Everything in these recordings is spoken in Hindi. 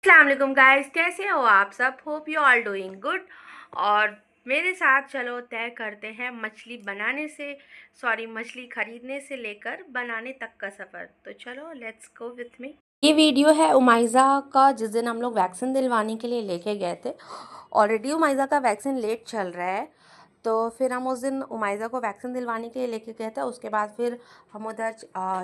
अस्सलाम गाइस, कैसे हो आप सब। Hope you all doing good. और मेरे साथ चलो तय करते हैं मछली बनाने से मछली खरीदने से लेकर बनाने तक का सफ़र। तो चलो लेट्स गो विथ मी। ये वीडियो है उमाइज़ा का, जिस दिन हम लोग वैक्सीन दिलवाने के लिए लेके गए थे। ऑलरेडी उमाइज़ा का वैक्सीन लेट चल रहा है, तो फिर हम उस दिन उमाइज़ा को वैक्सीन दिलवाने के लिए लेके गए थे। उसके बाद फिर हम उधर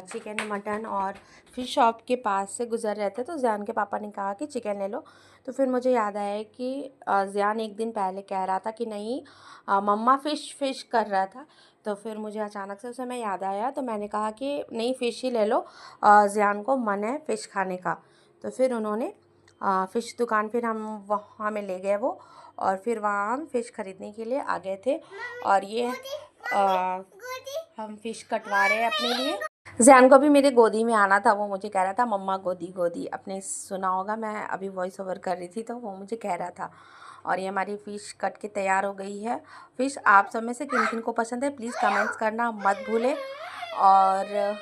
चिकन मटन और फिश शॉप के पास से गुजर रहे थे, तो ज़ियान के पापा ने कहा कि चिकन ले लो। तो फिर मुझे याद आया कि ज़ियान एक दिन पहले कह रहा था कि नहीं, मम्मा फ़िश कर रहा था। तो फिर मुझे अचानक से उस समय याद आया, तो मैंने कहा कि नहीं, फ़िश ही ले लो, ज़ियान को मन है फ़िश खाने का। तो फिर उन्होंने फ़िश दुकान, फिर हम वहाँ में ले गए वो, और फिर वहाँ हम फ़िश ख़रीदने के लिए आ गए थे। और ये हम फ़िश कटवा रहे हैं अपने लिए। जैन को भी मेरे गोदी में आना था, वो मुझे कह रहा था मम्मा गोदी गोदी। अपने सुना होगा, मैं अभी वॉइस ओवर कर रही थी तो वो मुझे कह रहा था। और ये हमारी फ़िश कट के तैयार हो गई है। फ़िश आप सब में से किन किन को पसंद है प्लीज़ कमेंट्स करना मत भूलें। और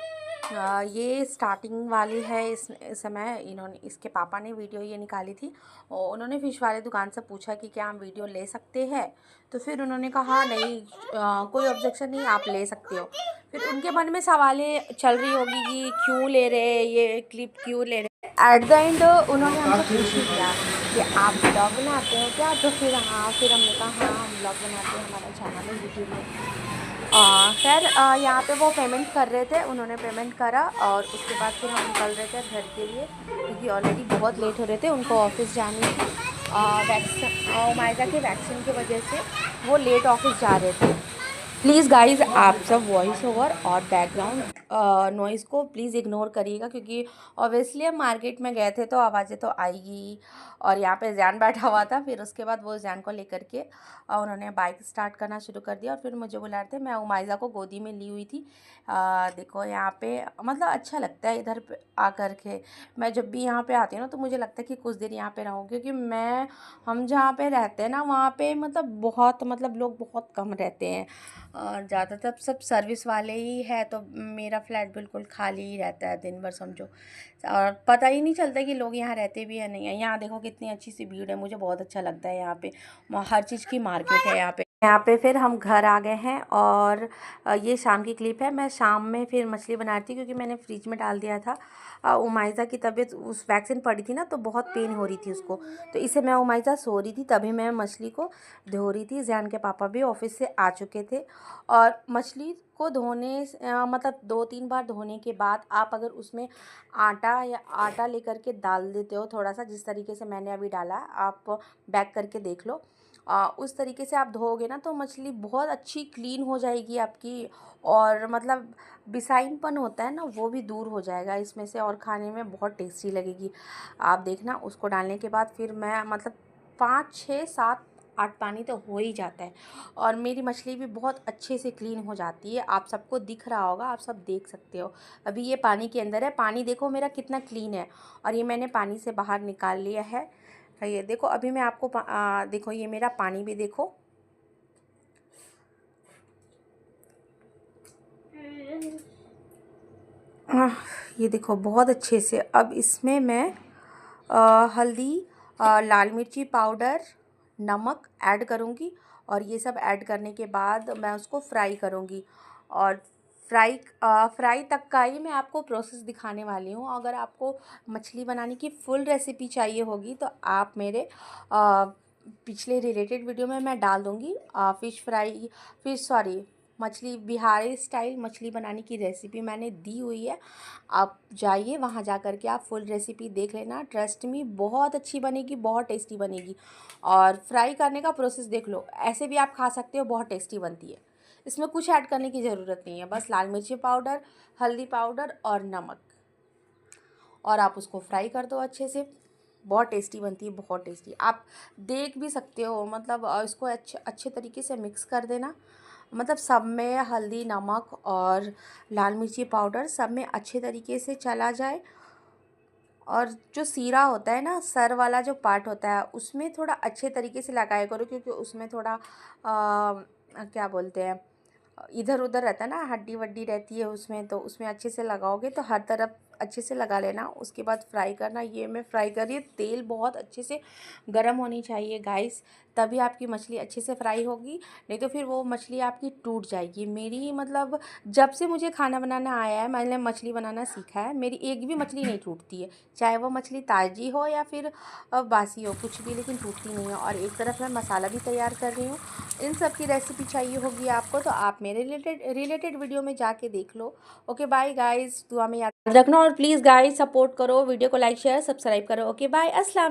ये स्टार्टिंग वाली है। इस समय इन्होंने, इसके पापा ने वीडियो ये निकाली थी, और उन्होंने फ़िश वाले दुकान से पूछा कि क्या हम वीडियो ले सकते हैं। तो फिर उन्होंने कहा नहीं, कोई ऑब्जेक्शन नहीं, आप ले सकते हो। फिर उनके मन में सवालें चल रही होगी कि क्यों ले रहे, ये क्लिप क्यों ले रहे। एट द एंड उन्होंने हमसे पूछ ही किया कि आप ब्लॉग बनाते हो क्या। तो फिर फिर हमने कहा हाँ, हम ब्लॉग बनाते हैं, हमारा चैनल है यूट्यूब में। खैर यहाँ पे वो पेमेंट कर रहे थे, उन्होंने पेमेंट करा, और उसके बाद फिर हम निकल रहे थे घर के लिए, क्योंकि ऑलरेडी बहुत लेट हो रहे थे, उनको ऑफिस जानी थी। वैक्सीन, मायजा के वैक्सीन की वजह से वो लेट ऑफिस जा रहे थे। प्लीज़ गाइज़, आप सब वॉइस ओवर और बैकग्राउंड नॉइज़ को प्लीज़ इग्नोर करिएगा, क्योंकि ऑब्वियसली हम मार्केट में गए थे तो आवाज़ें तो आएगी। और यहाँ पे जैन बैठा हुआ था, फिर उसके बाद वो जैन को लेकर के उन्होंने बाइक स्टार्ट करना शुरू कर दिया, और फिर मुझे बुला रहे थे। मैं उमाइज़ा को गोदी में ली हुई थी। देखो यहाँ पे मतलब अच्छा लगता है इधर पे आकर के। मैं जब भी यहाँ पे आती हूँ ना, तो मुझे लगता है कि कुछ देर यहाँ पे रहूँ, क्योंकि हम जहाँ पे रहते हैं ना, वहाँ पे मतलब लोग बहुत कम रहते हैं, और ज़्यादातर सब सर्विस वाले ही है। तो मेरा फ्लैट बिल्कुल खाली ही रहता है दिन भर समझो, और पता ही नहीं चलता कि लोग यहाँ रहते भी है नहीं है। यहाँ देखो कितनी अच्छी सी भीड़ है, मुझे बहुत अच्छा लगता है यहाँ पे। हर चीज़ की मार्केट है यहाँ पे। फिर हम घर आ गए हैं, और ये शाम की क्लिप है। मैं शाम में फिर मछली बना रही थी, क्योंकि मैंने फ्रिज में डाल दिया था। उमाइज़ा की तबीयत, उस वैक्सीन पड़ी थी ना, तो बहुत पेन हो रही थी उसको, तो इसे मैं उमाइज़ा सो रही थी, तभी मैं मछली को धो रही थी। जैन के पापा भी ऑफिस से आ चुके थे। और मछली को धोने मतलब 2-3 बार धोने के बाद आप अगर उसमें आटा लेकर के डाल देते हो थोड़ा सा, जिस तरीके से मैंने अभी डाला, आप बैक करके देख लो। उस तरीके से आप धोओगे ना, तो मछली बहुत अच्छी क्लीन हो जाएगी आपकी, और मतलब बिसाइनपन होता है ना, वो भी दूर हो जाएगा इसमें से, और खाने में बहुत टेस्टी लगेगी। आप देखना, उसको डालने के बाद फिर मैं मतलब 5-6-7-8 पानी तो हो ही जाता है, और मेरी मछली भी बहुत अच्छे से क्लीन हो जाती है। आप सबको दिख रहा होगा, आप सब देख सकते हो। अभी ये पानी के अंदर है, पानी देखो मेरा कितना क्लीन है, और ये मैंने पानी से बाहर निकाल लिया है। ये देखो, अभी मैं आपको देखो, ये मेरा पानी भी देखो। ये देखो बहुत अच्छे से। अब इसमें मैं हल्दी, लाल मिर्ची पाउडर, नमक ऐड करूँगी, और ये सब ऐड करने के बाद मैं उसको फ्राई करूँगी। और फ्राई तक का ही मैं आपको प्रोसेस दिखाने वाली हूँ। अगर आपको मछली बनाने की फुल रेसिपी चाहिए होगी, तो आप मेरे पिछले रिलेटेड वीडियो में मैं डाल दूँगी। मछली बिहारी स्टाइल मछली बनाने की रेसिपी मैंने दी हुई है। आप जाइए वहाँ जा कर के आप फुल रेसिपी देख लेना। ट्रस्ट मी, बहुत अच्छी बनेगी, बहुत टेस्टी बनेगी। और फ्राई करने का प्रोसेस देख लो, ऐसे भी आप खा सकते हो, बहुत टेस्टी बनती है। इसमें कुछ ऐड करने की ज़रूरत नहीं है, बस लाल मिर्ची पाउडर, हल्दी पाउडर और नमक, और आप उसको फ्राई कर दो अच्छे से। बहुत टेस्टी बनती है, बहुत टेस्टी। आप देख भी सकते हो, मतलब इसको अच्छे तरीके से मिक्स कर देना। मतलब सब में हल्दी, नमक और लाल मिर्ची पाउडर सब में अच्छे तरीके से चला जाए। और जो सीरा होता है ना, सर वाला जो पार्ट होता है, उसमें थोड़ा अच्छे तरीके से लगाया करो, क्योंकि उसमें थोड़ा क्या बोलते हैं, इधर उधर रहता है ना, हड्डी वड्डी रहती है उसमें, तो उसमें अच्छे से लगाओगे तो हर तरफ अच्छे से लगा लेना। उसके बाद फ्राई करना। ये मैं फ्राई कर रही हूँ, तेल बहुत अच्छे से गर्म होनी चाहिए गाइस, तभी आपकी मछली अच्छे से फ्राई होगी, नहीं तो फिर वो मछली आपकी टूट जाएगी। मेरी मतलब जब से मुझे खाना बनाना आया है, मैंने मछली बनाना सीखा है, मेरी एक भी मछली नहीं टूटती है, चाहे वो मछली ताज़ी हो या फिर बासी हो, कुछ भी, लेकिन टूटती नहीं है। और एक तरफ मैं मसाला भी तैयार कर रही हूँ। इन सब की रेसिपी चाहिए होगी आपको तो आप मेरे रिलेटेड वीडियो में जाके देख लो। ओके बाय गाइस, दुआ में याद रखना और प्लीज़ गाइस सपोर्ट करो, वीडियो को लाइक शेयर सब्सक्राइब करो। ओके बाय, अस्सलाम।